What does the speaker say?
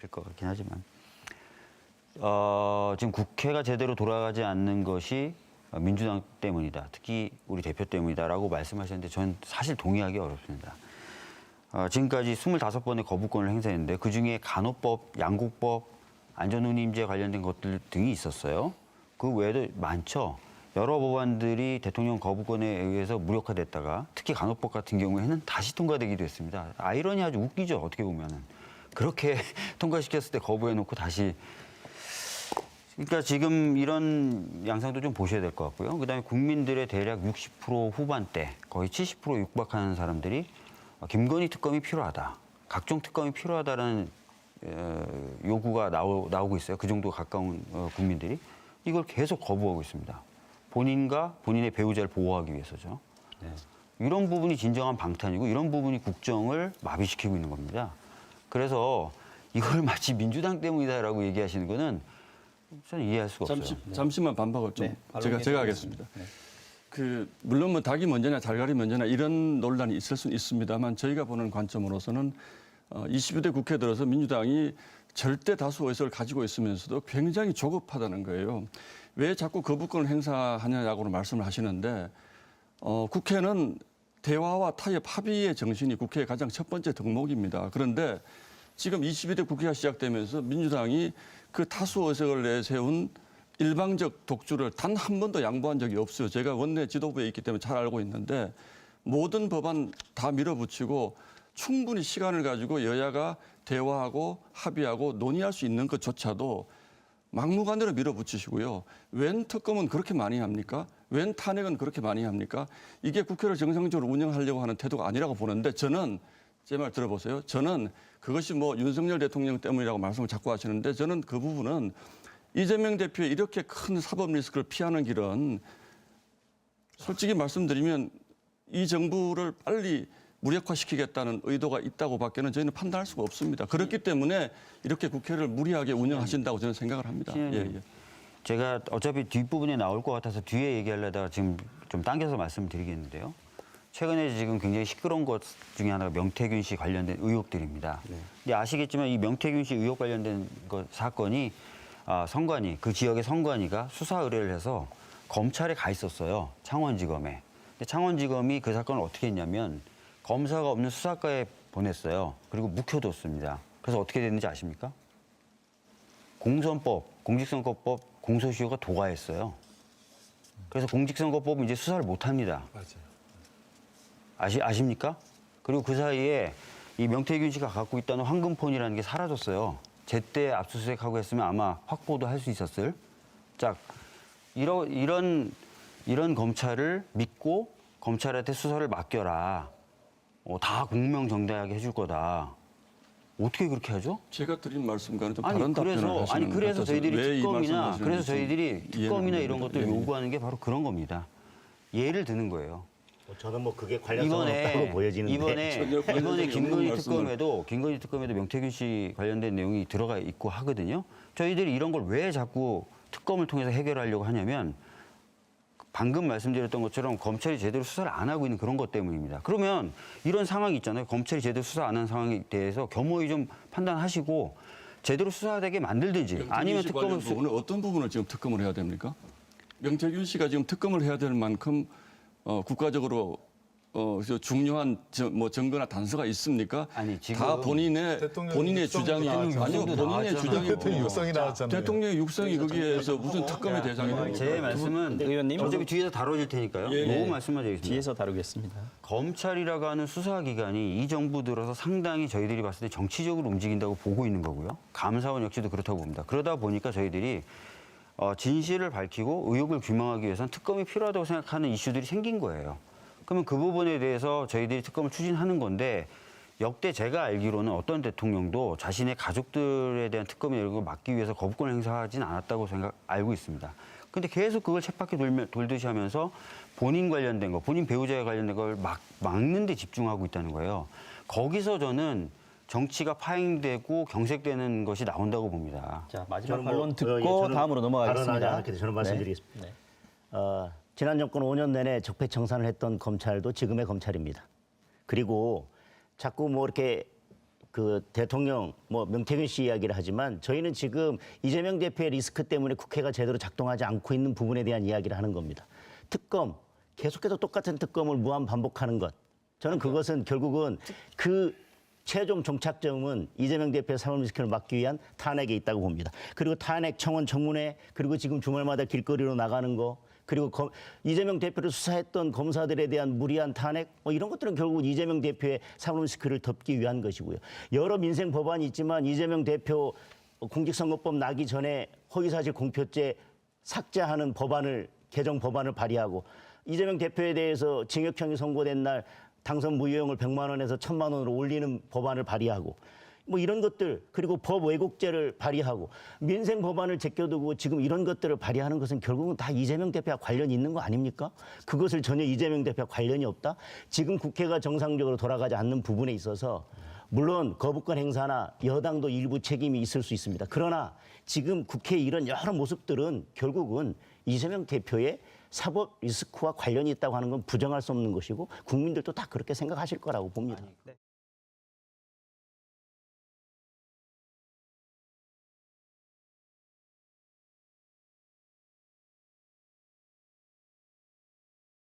것 같긴 하지만 지금 국회가 제대로 돌아가지 않는 것이 민주당 때문이다. 특히 우리 대표 때문이다라고 말씀하셨는데 저는 사실 동의하기 어렵습니다. 지금까지 25번의 거부권을 행사했는데 그중에 간호법, 양국법, 안전운임제 관련된 것들 등이 있었어요. 그 외에도 많죠. 여러 법안들이 대통령 거부권에 의해서 무력화됐다가 특히 간호법 같은 경우에는 다시 통과되기도 했습니다. 아이러니 아주 웃기죠. 어떻게 보면은. 그렇게 통과시켰을 때 거부해놓고 다시. 그러니까 지금 이런 양상도 좀 보셔야 될 것 같고요. 그다음에 국민들의 대략 60% 후반대, 거의 70% 육박하는 사람들이 김건희 특검이 필요하다. 각종 특검이 필요하다라는 요구가 나오고 있어요. 그 정도 가까운 국민들이. 이걸 계속 거부하고 있습니다. 본인과 본인의 배우자를 보호하기 위해서죠. 네. 이런 부분이 진정한 방탄이고 이런 부분이 국정을 마비시키고 있는 겁니다. 그래서 이걸 마치 민주당 때문이다라고 얘기하시는 거는 저는 이해할 수가 없어요. 잠시만 반박을 좀 제가 하겠습니다. 네. 물론 뭐 닭이 먼저냐 달걀이 먼저냐 이런 논란이 있을 수는 있습니다만 저희가 보는 관점으로서는 22대 국회 들어서 민주당이 절대 다수 의석을 가지고 있으면서도 굉장히 조급하다는 거예요. 왜 자꾸 거부권을 행사하냐고 말씀을 하시는데 국회는 대화와 타협, 합의의 정신이 국회의 가장 첫 번째 덕목입니다. 그런데 지금 22대 국회가 시작되면서 민주당이 그 다수 의석을 내세운 일방적 독주를 단 한 번도 양보한 적이 없어요. 제가 원내 지도부에 있기 때문에 잘 알고 있는데 모든 법안 다 밀어붙이고 충분히 시간을 가지고 여야가 대화하고 합의하고 논의할 수 있는 것조차도 막무가내로 밀어붙이시고요. 웬 특검은 그렇게 많이 합니까? 웬 탄핵은 그렇게 많이 합니까? 이게 국회를 정상적으로 운영하려고 하는 태도가 아니라고 보는데 저는 제 말 들어보세요. 저는 그것이 뭐 윤석열 대통령 때문이라고 말씀을 자꾸 하시는데 저는 그 부분은 이재명 대표의 이렇게 큰 사법 리스크를 피하는 길은 솔직히 말씀드리면 이 정부를 빨리 무력화시키겠다는 의도가 있다고 밖에는 저희는 판단할 수가 없습니다. 그렇기 때문에 이렇게 국회를 무리하게 운영하신다고 저는 생각을 합니다. 예. 제가 어차피 뒷부분에 나올 것 같아서 뒤에 얘기하려다가 지금 좀 당겨서 말씀을 드리겠는데요. 최근에 지금 굉장히 시끄러운 것 중에 하나가 명태균 씨 관련된 의혹들입니다. 네. 근데 아시겠지만 이 명태균 씨 의혹 관련된 사건이 성관이, 그 지역의 성관이가 수사 의뢰를 해서 검찰에 가 있었어요. 창원지검에. 근데 창원지검이 그 사건을 어떻게 했냐면 검사가 없는 수사과에 보냈어요. 그리고 묵혀뒀습니다. 그래서 어떻게 됐는지 아십니까? 공선법, 공직선거법 공소시효가 도과했어요. 그래서 공직선거법은 이제 수사를 못합니다. 맞아요. 아십니까? 그리고 그 사이에 이 명태균 씨가 갖고 있다는 황금폰이라는 게 사라졌어요. 제때 압수수색하고 했으면 아마 확보도 할 수 있었을. 자, 이런 검찰을 믿고 검찰한테 수사를 맡겨라. 다 공명정대하게 해줄 거다. 어떻게 그렇게 하죠? 제가 드린 말씀과는 좀 다른 답변을 하시는 것 그래서 저희들이 특검이나 이런 네. 것들 요구하는 게 바로 그런 겁니다. 예를 드는 거예요. 저는 뭐 그게 관련성은 없다고 보여지는데 이번에 김건희 특검에도 명태균 씨 관련된 내용이 들어가 있고 하거든요. 저희들이 이런 걸 왜 자꾸 특검을 통해서 해결하려고 하냐면 방금 말씀드렸던 것처럼 검찰이 제대로 수사를 안 하고 있는 그런 것 때문입니다. 그러면 이런 상황이 있잖아요. 검찰이 제대로 수사 안 한 상황에 대해서 겸허히 좀 판단하시고 제대로 수사되게 만들든지 아니면 특검을 어떤 부분을 지금 특검을 해야 됩니까? 명태균 씨가 지금 특검을 해야 될 만큼 국가적으로 중요한 증거나 단서가 있습니까? 아니, 지금 다 본인의 주장이 아니요 본인의 주장이 대통령 육성이 나왔잖아요. 대통령의 육성이 거기에서 무슨 특검의 대상이에요? 제 말씀은 의원님 어차피 뒤에서 다뤄질 테니까요. 요 말씀만 드리겠습니다. 뒤에서 다루겠습니다. 검찰이라고 하는 수사기관이 이 정부 들어서 상당히 저희들이 봤을 때 정치적으로 움직인다고 보고 있는 거고요. 감사원 역시도 그렇다고 봅니다. 그러다 보니까 저희들이 진실을 밝히고 의혹을 규명하기 위해서는 특검이 필요하다고 생각하는 이슈들이 생긴 거예요. 그러면 그 부분에 대해서 저희들이 특검을 추진하는 건데 역대 제가 알기로는 어떤 대통령도 자신의 가족들에 대한 특검이나 이런 걸 막기 위해서 거부권을 행사하진 않았다고 알고 있습니다. 근데 계속 그걸 쳇바퀴 돌듯이 하면서 본인 관련된 거, 본인 배우자에 관련된 걸 막는 데 집중하고 있다는 거예요. 거기서 저는 정치가 파행되고 경색되는 것이 나온다고 봅니다. 자, 마지막 반론 듣고 다음으로 넘어가겠습니다. 저는 말씀드리겠습니다. 지난 정권 5년 내내 적폐청산을 했던 검찰도 지금의 검찰입니다. 그리고 자꾸 뭐 이렇게 그 대통령 뭐 명태균 씨 이야기를 하지만 저희는 지금 이재명 대표의 리스크 때문에 국회가 제대로 작동하지 않고 있는 부분에 대한 이야기를 하는 겁니다. 특검 계속해서 똑같은 특검을 무한 반복하는 것. 저는 그것은 결국은 그 최종 종착점은 이재명 대표의 사법리스크를 막기 위한 탄핵에 있다고 봅니다. 그리고 탄핵 청원 청문회 그리고 지금 주말마다 길거리로 나가는 거 그리고 이재명 대표를 수사했던 검사들에 대한 무리한 탄핵 뭐 이런 것들은 결국 이재명 대표의 사법리스크를 덮기 위한 것이고요. 여러 민생 법안이 있지만 이재명 대표 공직선거법 나기 전에 허위사실 공표죄 삭제하는 법안을 개정 법안을 발의하고 이재명 대표에 대해서 징역형이 선고된 날 당선 무효형을 100만 원에서 1000만 원으로 올리는 법안을 발의하고 뭐 이런 것들 그리고 법 왜곡죄를 발의하고 민생 법안을 제껴두고 지금 이런 것들을 발의하는 것은 결국은 다 이재명 대표와 관련이 있는 거 아닙니까? 그것을 전혀 이재명 대표와 관련이 없다? 지금 국회가 정상적으로 돌아가지 않는 부분에 있어서 물론 거부권 행사나 여당도 일부 책임이 있을 수 있습니다. 그러나 지금 국회의 이런 여러 모습들은 결국은 이재명 대표의 사법 리스크와 관련이 있다고 하는 건 부정할 수 없는 것이고 국민들도 다 그렇게 생각하실 거라고 봅니다.